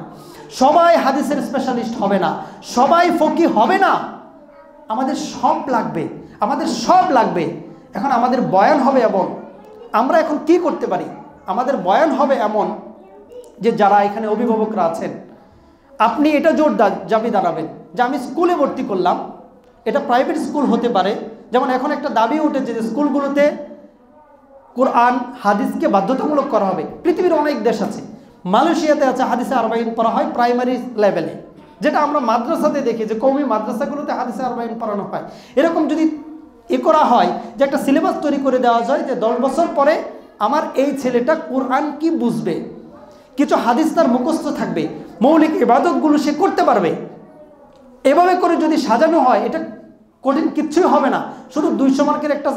সবাই হাদিসের স্পেশালিস্ট হবে না, সবাই ফকি হবে না। আমাদের সব লাগবে, আমাদের সব লাগবে। এখন আমাদের বয়ান হবে এমন, আমরা এখন কি করতে পারি? আমাদের বয়ান হবে এমন যে যারা এখানে অভিভাবকরা আছেন, আপনি এটা জোর দাবি দাঁড়াবেন যে আমি স্কুলে ভর্তি করলাম, এটা প্রাইভেট স্কুল হতে পারে। যেমন এখন একটা দাবি উঠেছে যে স্কুলগুলোতে কোরআন হাদিসকে বাধ্যতামূলক করা হবে। পৃথিবীর অনেক দেশ আছে, মালয়েশিয়াতে আছে হাদিসে আরবাইন পড়া হয় প্রাইমারি লেভেলে, যেটা আমরা মাদ্রাসাতে দেখি যে কওমি মাদ্রাসাগুলোতে হাদিসে আরবাইন পড়ানো হয়। এরকম যদি করা হয় যে একটা সিলেবাস তৈরি করে দেওয়া যায় যে 10 বছর পরে আমার এই ছেলেটা কোরআন কি বুঝবে, কিছু হাদিস তার মুখস্থ থাকবে, মৌলিক ইবাদতগুলো সে করতে পারবে। এভাবে করে যদি সাজানো হয়, এটা কঠিন কিচ্ছুই হবে না। শুধু 200 মার্কের একটা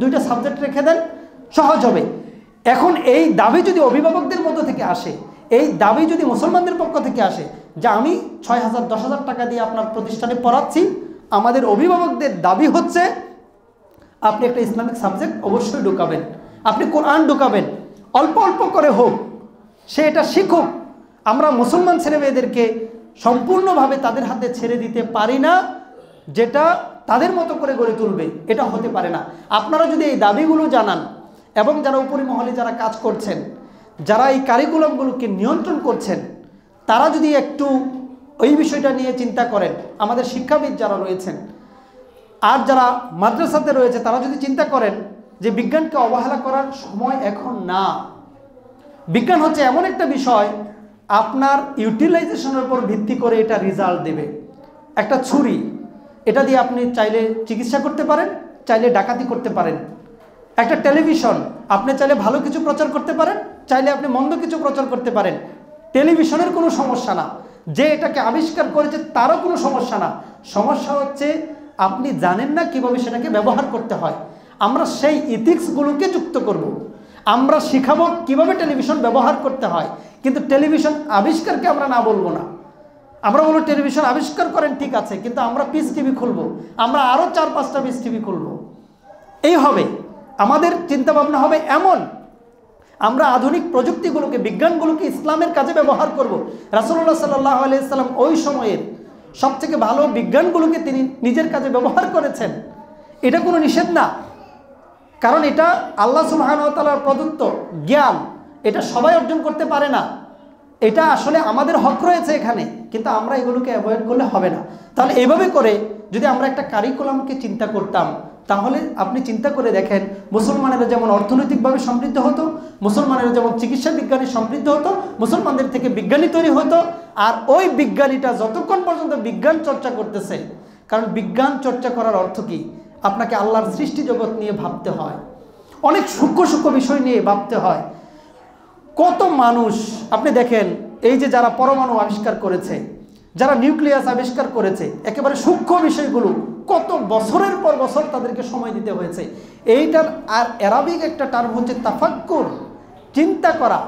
2টা সাবজেক্ট রেখে দেন, সহজ হবে। এখন এই দাবি যদি অভিভাবকদের মধ্য থেকে আসে, এই দাবি যদি মুসলমানদের পক্ষ থেকে আসে যে আমি 6,000 10,000 টাকা দিয়ে আপনার প্রতিষ্ঠানে পড়াচ্ছি, আমাদের অভিভাবকদের দাবি হচ্ছে আপনি একটা ইসলামিক সাবজেক্ট অবশ্যই ঢুকাবেন, আপনি কোরআন ঢুকাবেন, অল্প অল্প করে হোক, সে এটা শিখুক। আমরা মুসলমান ছেলে মেয়েদেরকে সম্পূর্ণভাবে তাদের হাতে ছেড়ে দিতে পারি না, যেটা তাদের মতো করে গড়ে তুলবে, এটা হতে পারে না। আপনারা যদি এই দাবিগুলো জানান, এবং যারা উপরিমহলে যারা কাজ করছেন, যারা এই কারিকুলামগুলোকে নিয়ন্ত্রণ করছেন, তারা যদি একটু ওই বিষয়টা নিয়ে চিন্তা করেন, আমাদের শিক্ষাবিদ যারা রয়েছেন আর যারা মাদ্রাসাতে রয়েছে, তারা যদি চিন্তা করেন যে বিজ্ঞানকে অবহেলা করার সময় এখন না। বিজ্ঞান হচ্ছে এমন একটা বিষয়, আপনার ইউটিলাইজেশনের উপর ভিত্তি করে এটা রেজাল্ট দেবে। একটা ছুরি, এটা দিয়ে আপনি চাইলে চিকিৎসা করতে পারেন, চাইলে ডাকাতি করতে পারেন। একটা টেলিভিশন, আপনি চাইলে ভালো কিছু প্রচার করতে পারেন, চাইলে আপনি মন্দ কিছু প্রচার করতে পারেন। টেলিভিশনের কোনো সমস্যা না, যে এটাকে আবিষ্কার করেছে তারও কোনো সমস্যা না। সমস্যা হচ্ছে আপনি জানেন না কিভাবে সেটাকে ব্যবহার করতে হয়। আমরা সেই ইথিক্সগুলোকে যুক্ত করব, আমরা শিখাবো কিভাবে টেলিভিশন ব্যবহার করতে হয়, কিন্তু টেলিভিশন আবিষ্কারকে আমরা না বলবো না। আমরা বলবো টেলিভিশন আবিষ্কার করেন, ঠিক আছে, কিন্তু আমরা পিস টিভি খুলবো, আমরা আরও 4-5টা পিস টিভি খুলবো। এই হবে আমাদের চিন্তাভাবনা, হবে এমন আমরা আধুনিক প্রযুক্তিগুলোকে, বিজ্ঞানগুলোকে ইসলামের কাজে ব্যবহার করব। রাসূলুল্লাহ সাল্লাল্লাহু আলাইহি সাল্লাম ওই সময়ের সবথেকে ভালো বিজ্ঞানগুলোকে তিনি নিজের কাজে ব্যবহার করেছেন। এটা কোনো নিষেধ না, কারণ এটা আল্লাহ সুবহানাহু ওয়া তাআলার প্রদত্ত জ্ঞান, এটা সবাই অর্জন করতে পারে না। এটা আসলে আমাদের হক রয়েছে এখানে, কিন্তু আমরা এগুলোকে অ্যাভয়েড করলে হবে না। তাহলে এভাবে করে যদি আমরা একটা কারিকুলামকে চিন্তা করতাম, তাহলে আপনি চিন্তা করে দেখেন, মুসলমানেরা যেমন অর্থনৈতিকভাবে সমৃদ্ধ হতো, মুসলমানেরা যেমন চিকিৎসা বিজ্ঞানে সমৃদ্ধ হতো, মুসলমানদের থেকে বিজ্ঞানী তৈরি হতো। আর ওই বিজ্ঞানীটা যতক্ষণ পর্যন্ত বিজ্ঞান চর্চা করতেছে, কারণ বিজ্ঞান চর্চা করার অর্থ কি? আপনাকে আল্লাহর সৃষ্টি জগৎ নিয়ে ভাবতে হয়, অনেক সূক্ষ্ম সূক্ষ্ম বিষয় নিয়ে ভাবতে হয়। কত মানুষ আপনি দেখেন, এই যে যারা পরমাণু আবিষ্কার করেছে, যারা নিউক্লিয়াস আবিষ্কার করেছে, একেবারে সূক্ষ্ম বিষয়গুলো কত বছরের পর বছর তাদেরকে সময় দিতে হয়েছে। এইটার আর অ্যারাবিক একটা টার্ম হচ্ছে তাফাক্কুর, চিন্তা করা।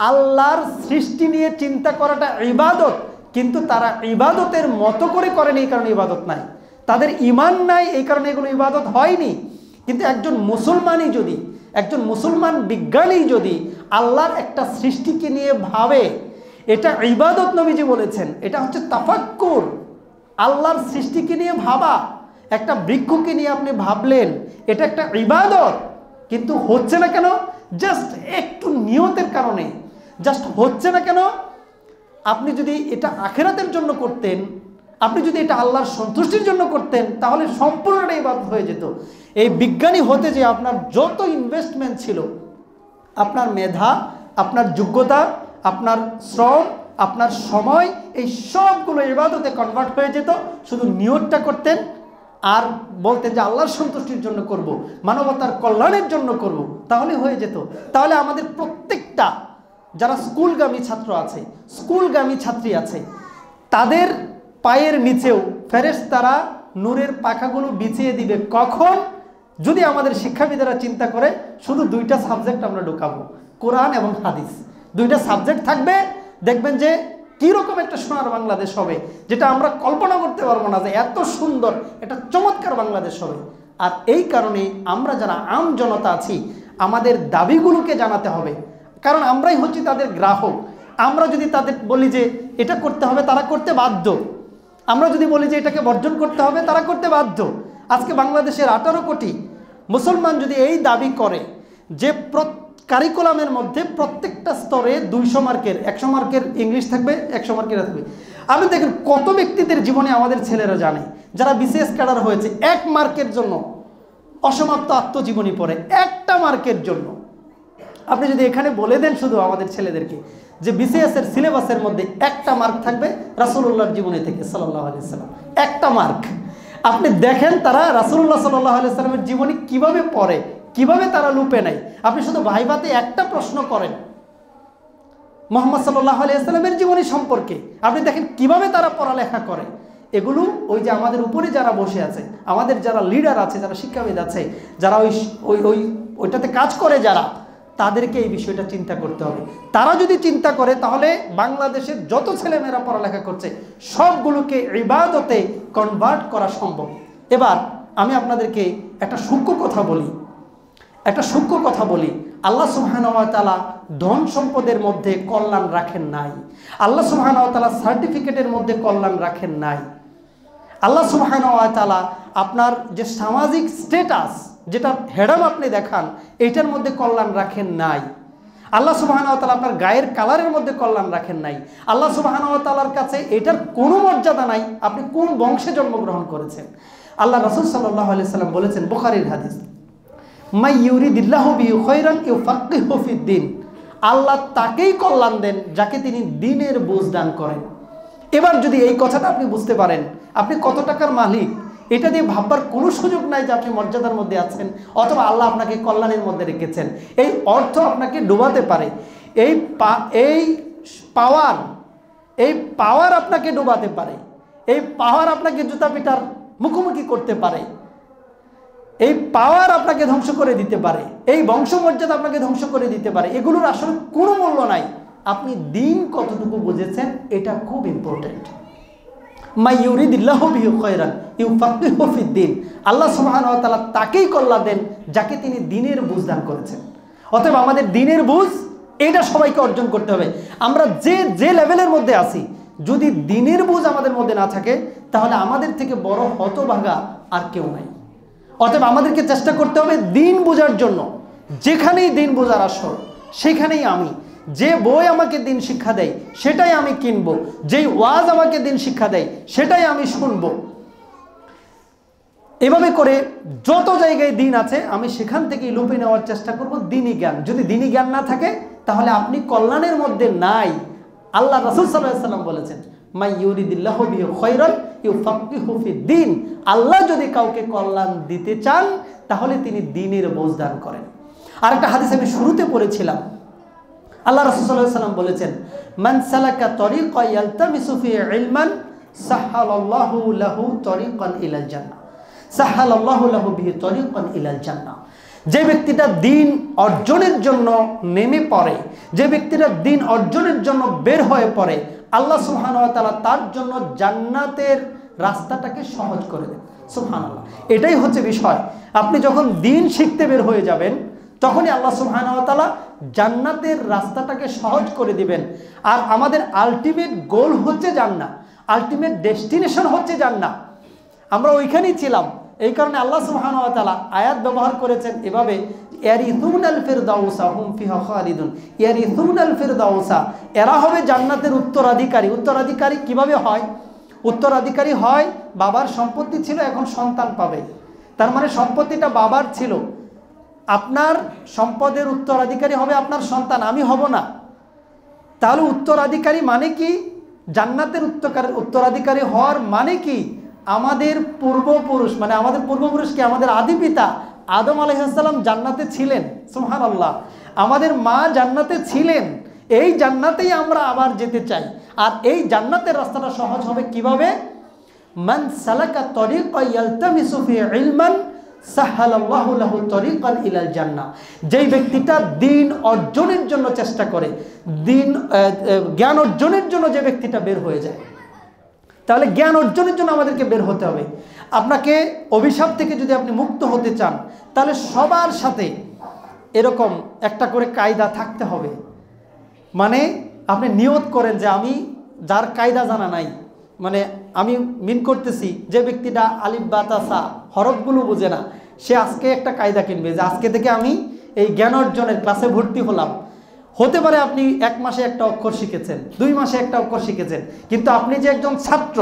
আল্লাহর সৃষ্টি নিয়ে চিন্তা করাটা ইবাদত, কিন্তু তারা ইবাদতের মতো করে করেনি, এই কারণে ইবাদত নাই। তাদের ঈমান নাই, এই কারণে এগুলো ইবাদত হয়নি। কিন্তু একজন মুসলমানই যদি, একজন মুসলমান বিজ্ঞানী যদি আল্লাহর একটা সৃষ্টিকে নিয়ে ভাবে, এটা ইবাদত। নবীজি বলেছেন এটা হচ্ছে তাফাক্কুর, আল্লাহর সৃষ্টিকে নিয়ে ভাবা। একটা বৃক্ষকে নিয়ে আপনি ভাবলেন, এটা একটা ইবাদত, কিন্তু হচ্ছে না কেন? জাস্ট একটু নিয়তের কারণে। জাস্ট হচ্ছে না কেন? আপনি যদি এটা আখিরাতের জন্য করতেন, আপনি যদি এটা আল্লাহর সন্তুষ্টির জন্য করতেন, তাহলে সম্পূর্ণটা ইবাদত হয়ে যেত। এই বিজ্ঞানী হতে যে আপনার যত ইনভেস্টমেন্ট ছিল, আপনার মেধা, আপনার যোগ্যতা, আপনার শ্রম, আপনার সময়, এই সবগুলো ইবাদতে কনভার্ট হয়ে যেত। শুধু নিয়তটা করতেন আর বলতেন যে আল্লাহর সন্তুষ্টির জন্য করব, মানবতার কল্যাণের জন্য করব, তাহলে হয়ে যেত। তাহলে আমাদের প্রত্যেকটা যারা স্কুলগামী ছাত্র আছে, স্কুলগামী ছাত্রী আছে, তাদের পায়ের নিচেও ফেরেশতারা নূরের পাখাগুলো বিছিয়ে দিবে। কখন? যদি আমাদের শিক্ষাবিদেরা চিন্তা করে শুধু দুইটা সাবজেক্ট আমরা ঢুকাবো, কোরআন এবং হাদিস, দুইটা সাবজেক্ট থাকবে, দেখবেন যে কীরকম একটা সোনার বাংলাদেশ হবে, যেটা আমরা কল্পনা করতে পারবো না যে এত সুন্দর একটা চমৎকার বাংলাদেশ হবে। আর এই কারণে আমরা যারা আম জনতা আছি, আমাদের দাবিগুলোকে জানাতে হবে, কারণ আমরাই হচ্ছি তাদের গ্রাহক। আমরা যদি তাদের বলি যে এটা করতে হবে, তারা করতে বাধ্য। আমরা যদি বলি যে এটাকে বর্জন করতে হবে, তারা করতে বাধ্য। আজকে বাংলাদেশের 18 কোটি মুসলমান যদি এই দাবি করে যে কারিকুলামের মধ্যে প্রত্যেকটা স্তরে 200 মার্কের, 100 মার্কের ইংলিশ থাকবে, 100 মার্কের থাকবে। আপনি দেখেন কত ব্যক্তিদের জীবনে আমাদের ছেলেরা জানে, যারা বিসিএস ক্যাডার হয়েছে 1 মার্কের জন্য অসমাপ্ত আত্মজীবনী পড়ে, 1টা মার্কের জন্য। আপনি যদি এখানে বলে দেন শুধু আমাদের ছেলেদেরকে যে বিসিএস এর সিলেবাসের মধ্যে 1টা মার্ক থাকবে রাসূলুল্লাহর জীবনী থেকে সাল্লাল্লাহু আলাইহি সাল্লাম, 1টা মার্ক, আপনি দেখেন তারা রাসূলুল্লাহ সাল্লাল্লাহু আলাইহি সাল্লামের জীবনী কিভাবে পড়ে, কিভাবে তারা লুপে নেয়। আপনি শুধু ভাইভাতে একটা প্রশ্ন করেন মুহাম্মদ সাল্লাল্লাহু আলাইহি সাল্লামের জীবনী সম্পর্কে, আপনি দেখেন কিভাবে তারা পড়ালেখা করে। এগুলো ওই যে আমাদের উপরে যারা বসে আছে, আমাদের যারা লিডার আছে, যারা শিক্ষাবিদ আছে, যারা ওইটাতে কাজ করে, যারা, তাদেরকে এই বিষয়টা চিন্তা করতে হবে। তারা যদি চিন্তা করে, তাহলে বাংলাদেশের যত ছেলেমেয়েরা পড়ালেখা করছে সবগুলোকে ইবাদতে কনভার্ট করা সম্ভব। এবার আমি আপনাদেরকে একটা সূক্ষ্ম কথা বলি, আল্লাহ সুবহানাহু ওয়া তাআলা ধন সম্পদের মধ্যে কল্যাণ রাখেন নাই, আল্লাহ সুবহানাহু ওয়া তাআলা সার্টিফিকেটের মধ্যে কল্যাণ রাখেন নাই, আল্লাহ সুবহানাহু ওয়া তাআলা আপনার যে সামাজিক স্ট্যাটাস, যেটা হেডাম আপনি দেখান, এইটার মধ্যে কল্যাণ রাখেন নাই। আল্লাহ সুবহানাহু ওয়া তাআলা আপনার গায়ের কালারের মধ্যে কল্যাণ রাখেন নাই। আল্লাহ সুবহানাহু ওয়া তাআলার কাছে এটার কোনো মর্যাদা নাই আপনি কোন বংশে জন্মগ্রহণ করেছেন। আল্লাহ রাসূল সাল্লাল্লাহু আলাইহি সাল্লাম বলেছেন, বুখারীর হাদিস, মাই ইউরিদিল্লাহু বিহি খায়রান ইউফাক্কিহু ফিদ্দিন, আল্লাহ তাকেই কল্যাণ দেন যাকে তিনি দ্বীনের বুঝ দান করেন। এবার যদি এই কথাটা আপনি বুঝতে পারেন, আপনি কত টাকার মালিক, এটা দিয়ে ভাববার কোনো সুযোগ নাই যে আপনি মর্যাদার মধ্যে আছেন অথবা আল্লাহ আপনাকে কল্যাণের মধ্যে রেখেছেন। এই অর্থ আপনাকে ডুবাতে পারে, এই পাওয়ার আপনাকে ডুবাতে পারে, এই পাওয়ার আপনাকে জুতা পিটার মুখোমুখি করতে পারে, এই পাওয়ার আপনাকে ধ্বংস করে দিতে পারে, এই বংশমর্যাদা আপনাকে ধ্বংস করে দিতে পারে। এগুলোর আসলে কোনো মূল্য নাই। আপনি দিন কতটুকু বুঝেছেন এটা খুব ইম্পর্টেন্ট। মাই ইউরিদিল্লাহু বিহি খায়রান ইউফাক্কিহু ফিদ্দিন, আল্লাহ সুবহানাহু ওয়া তাআলা তাকেই কল্যাণ দেন যাকে তিনি দ্বীনের বুঝ দান করেছেন। অতএব আমাদের দিনের বুঝ এটা সবাইকে অর্জন করতে হবে। আমরা যে লেভেলের মধ্যে আছি, যদি দিনের বুঝ আমাদের মধ্যে না থাকে তাহলে আমাদের থেকে বড় হতভাগা আর কেউ নাই। অতএব আমাদেরকে চেষ্টা করতে হবে দিন বোঝার জন্য। যেখানেই দিন বোঝার আসর সেখানেই আমি, যে বই আমাকে দিন শিক্ষা দেয় সেটাই আমি কিনব, যেই ওয়াজ আমাকে দিন শিক্ষা দেয় সেটাই আমি শুনব। এভাবে করে যত জায়গায় দিন আছে আমি সেখান থেকেই লুপে নেওয়ার চেষ্টা করব দিনী জ্ঞান। যদি দিনী জ্ঞান না থাকে তাহলে আপনি কল্যাণের মধ্যে নাই। আল্লাহ রাসূল সাল্লাল্লাহু আলাইহি ওয়াসাল্লাম বলেছেন, মাই ইউরিদিল্লাহু বিহি খায়রান ইউফাক্কিহু ফিদ্দীন। আল্লাহ যদি কাউকে কল্যাণ দিতে চান তাহলে তিনি দ্বীনের বোঝ দান করেন। আরেকটা হাদিস আমি শুরুতে পড়েছিলাম, আল্লাহ রাসূল সাল্লাল্লাহু আলাইহি ওয়াসাল্লাম বলেছেন, মান সালাকা তরিকান ইয়ালতামিসু ফি ইলমান সাহালাল্লাহু লাহু তরিকান ইলাল জান্নাহ, সাহালাল্লাহু লাহু বিহি তরিকান ইলাল জান্নাহ। যে ব্যক্তিটা দিন অর্জনের জন্য নেমে পড়ে, যে ব্যক্তিটা দিন অর্জনের জন্য বের হয়ে পড়ে, আল্লাহ সুবহানাহু ওয়া তাআলা তার জন্য জান্নাতের রাস্তাটাকে সহজ করে দেন। সুবহানাল্লাহ, এটাই হচ্ছে বিষয়। আপনি যখন দিন শিখতে বের হয়ে যাবেন তখনই আল্লাহ সুবহানাহু ওয়া তাআলা জান্নাতের রাস্তাটাকে সহজ করে দিবেন। আর আমাদের আলটিমেট গোল হচ্ছে জান্নাত, আলটিমেট ডেস্টিনেশন হচ্ছে জান্নাত। আমরা ওইখানেই ছিলাম, এই কারণে আল্লাহ সুবহানাহু ওয়া তাআলা আয়াত ব্যবহার করেছেন এভাবে, ইয়ারিসুনাল ফিরদাউসা হুম ফিহা খালিদুন, ইয়ারিসুনাল ফিরদাউসা, এরা হবে জান্নাতের উত্তরাধিকারী। উত্তরাধিকারী কিভাবে হয়? উত্তরাধিকারী হয় বাবার সম্পত্তি ছিল, এখন সন্তান পাবে। তার মানে সম্পত্তিটা বাবার ছিল, আপনার সম্পদের উত্তরাধিকারী হবে আপনার সন্তান, আমি হব না। তাহলে উত্তরাধিকারী মানে কি? জান্নাতের উত্তরাধিকারী হওয়ার মানে কি? আমাদের পূর্বপুরুষ, মানে আমাদের পূর্বপুরুষ কি? আমাদের আদি পিতা আদম আলাইহিস সালাম জান্নাতে ছিলেন। সুবহানাল্লাহ, আমাদের মা জান্নাতে ছিলেন। এই জান্নাতেই আমরা আবার যেতে চাই। আর এই জান্নাতের রাস্তাটা সহজ হবে কিভাবে? মান সালাকা তরিকান ইয়ালতামিসু ফি ইলমান সাহালাল্লাহু লাহু তরিকান ইলাল জান্নাহ। যেই ব্যক্তিটা দিন অর্জনের জন্য চেষ্টা করে, দিন জ্ঞান অর্জনের জন্য যে ব্যক্তিটা বের হয়ে যায়, তাহলে জ্ঞান অর্জনের জন্য আমাদেরকে বের হতে হবে। আপনাকে অভিশাপ থেকে যদি আপনি মুক্ত হতে চান তাহলে সবার সাথে এরকম একটা করে কায়দা থাকতে হবে। মানে আপনি নিয়ত করেন যে আমি, যার কায়দা জানা নাই, মানে আমি মিন করতেছি যে ব্যক্তিটা আলিফ বা তা সা হরফগুলো বোঝে না, সে আজকে একটা কায়দা কিনবে যে আজকে থেকে আমি এই জ্ঞান অর্জনের ক্লাসে ভর্তি হলাম। হতে পারে আপনি 1 মাসে একটা অক্ষর শিখেছেন, 2 মাসে একটা অক্ষর শিখেছেন, কিন্তু আপনি যে একজন ছাত্র,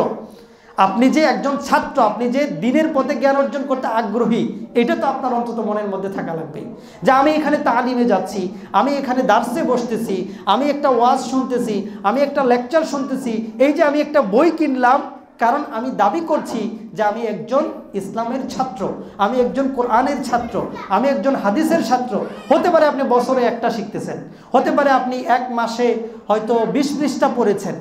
আপনি যে দিনের পথে জ্ঞান অর্জন করতে আগ্রহী, এটা তো আপনার অন্তত মনের মধ্যে থাকা লাগবে যে আমি এখানে তালিমে যাচ্ছি, আমি এখানে দার্সে বসতেছি, আমি একটা ওয়াজ শুনতেছি, আমি একটা লেকচার শুনতেছি, এই যে আমি একটা বই কিনলাম, কারণ আমি দাবি করছি যে আমি একজন ইসলামের ছাত্র, আমি একজন কোরআনের ছাত্র, আমি একজন হাদিসের ছাত্র। হতে পারে আপনি বছরে একটা শিখতেছেন, হতে পারে আপনি 1 মাসে হয়তো 20 পৃষ্ঠা পড়েছেন,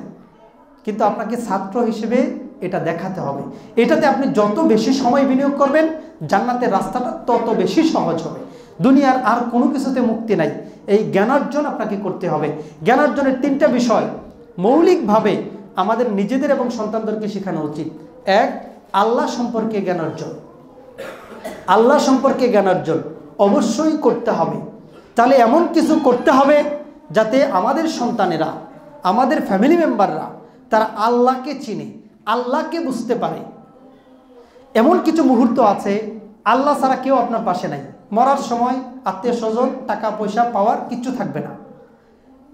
কিন্তু আপনাকে ছাত্র হিসেবে এটা দেখাতে হবে। এটাতে আপনি যত বেশি সময় বিনিয়োগ করবেন জান্নাতের রাস্তাটা তত বেশি সহজ হবে। দুনিয়ার আর কোনো কিছুতে মুক্তি নাই, এই জ্ঞানার্জন আপনাকে করতে হবে। জ্ঞানার্জনের 3টা বিষয় মৌলিকভাবে আমাদের নিজেদের এবং সন্তানদেরকে শেখানো উচিত। 1, আল্লাহ সম্পর্কে জ্ঞান অর্জন। আল্লাহ সম্পর্কে জ্ঞান অর্জন অবশ্যই করতে হবে। তাহলে এমন কিছু করতে হবে যাতে আমাদের সন্তানেরা, আমাদের ফ্যামিলি মেম্বাররা তারা আল্লাহকে চিনে, আল্লাহকে বুঝতে পারে। এমন কিছু মুহূর্ত আছে আল্লাহ ছাড়া কেউ আপনার পাশে নাই। মরার সময় আত্মীয় স্বজন, টাকা পয়সা, পাওয়ার কিচ্ছু থাকবে না,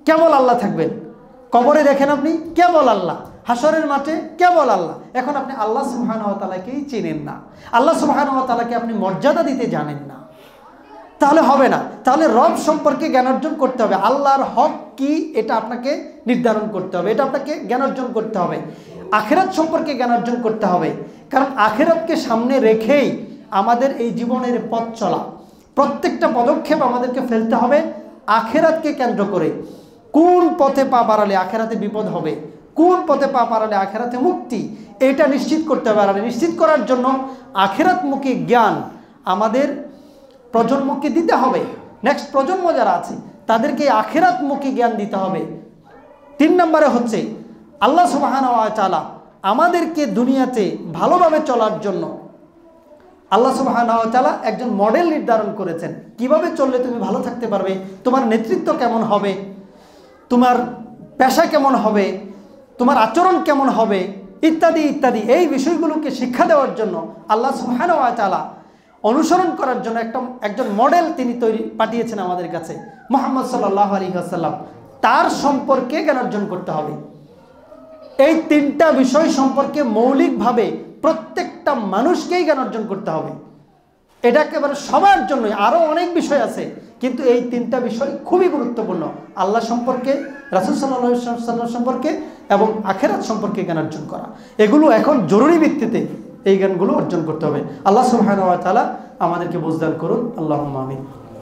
কেবল আল্লাহ থাকবেন। কবরে দেখেন আপনি, কেবল আল্লাহ। হাসরের মাঠে কেবল আল্লাহ। এখন আপনি আল্লাহ সুবহানাহু ওয়া তাআলাকেই চেনেন না, আল্লাহ সুবহানাহু ওয়া তাআলাকে আপনি মর্যাদা দিতে জানেন না, তাহলে হবে না। তাহলে রব সম্পর্কে জ্ঞান অর্জন করতে হবে। আল্লাহর হক কি এটা আপনাকে নির্ধারণ করতে হবে, এটা আপনাকে জ্ঞান অর্জন করতে হবে। আখিরাত সম্পর্কে জ্ঞান অর্জন করতে হবে, কারণ আখিরাতকে সামনে রেখেই আমাদের এই জীবনের পথ চলা। প্রত্যেকটা পদক্ষেপ আমাদেরকে ফেলতে হবে আখিরাতকে কেন্দ্র করে। কোন পথে পা বাড়ালে আখিরাতে বিপদ হবে, কোন পথে পা বাড়ালে আখিরাতে মুক্তি, এটা নিশ্চিত করতে হবে। আর নিশ্চিত করার জন্য আখিরাতমুখী জ্ঞান আমাদের প্রজন্মকে দিতে হবে। নেক্সট প্রজন্ম যারা আছে তাদেরকে আখিরাতমুখী জ্ঞান দিতে হবে। 3 নম্বরে হচ্ছে আল্লাহ সুবহানাহু ওয়া তাআলা আমাদেরকে দুনিয়াতে ভালোভাবে চলার জন্য আল্লাহ সুবহানাহু ওয়া তাআলা একজন মডেল নির্ধারণ করেছেন, কিভাবে চললে তুমি ভালো থাকতে পারবে, তোমার নেতৃত্ব কেমন হবে, তোমার পেশা কেমন হবে, তোমার আচরণ কেমন হবে, ইত্যাদি ইত্যাদি। এই বিষয়গুলোকে শিক্ষা দেওয়ার জন্য আল্লাহ সুবহানাহু ওয়া তাআলা অনুসরণ করার জন্য একজন মডেল তিনি পাঠিয়েছেন আমাদের কাছে, মুহাম্মদ সাল্লাল্লাহু আলাইহি ওয়াসাল্লাম। তার সম্পর্কে জ্ঞান অর্জন করতে হবে। এই তিনটা বিষয় সম্পর্কে মৌলিকভাবে প্রত্যেকটা মানুষকেই জ্ঞান অর্জন করতে হবে। এটা একেবারে সবার জন্যই, আরও অনেক বিষয় আছে, কিন্তু এই তিনটা বিষয় খুবই গুরুত্বপূর্ণ। আল্লাহ সম্পর্কে, রাসূল সাল্লাল্লাহু আলাইহি ওয়াসাল্লাম সম্পর্কে এবং আখিরাত সম্পর্কে জ্ঞান অর্জন করা, এগুলো এখন জরুরি ভিত্তিতে এই জ্ঞানগুলো অর্জন করতে হবে। আল্লাহ সুবহানাহু ওয়া তাআলা আমাদেরকে বুঝদান করুন। আল্লাহুম্মা আমিন।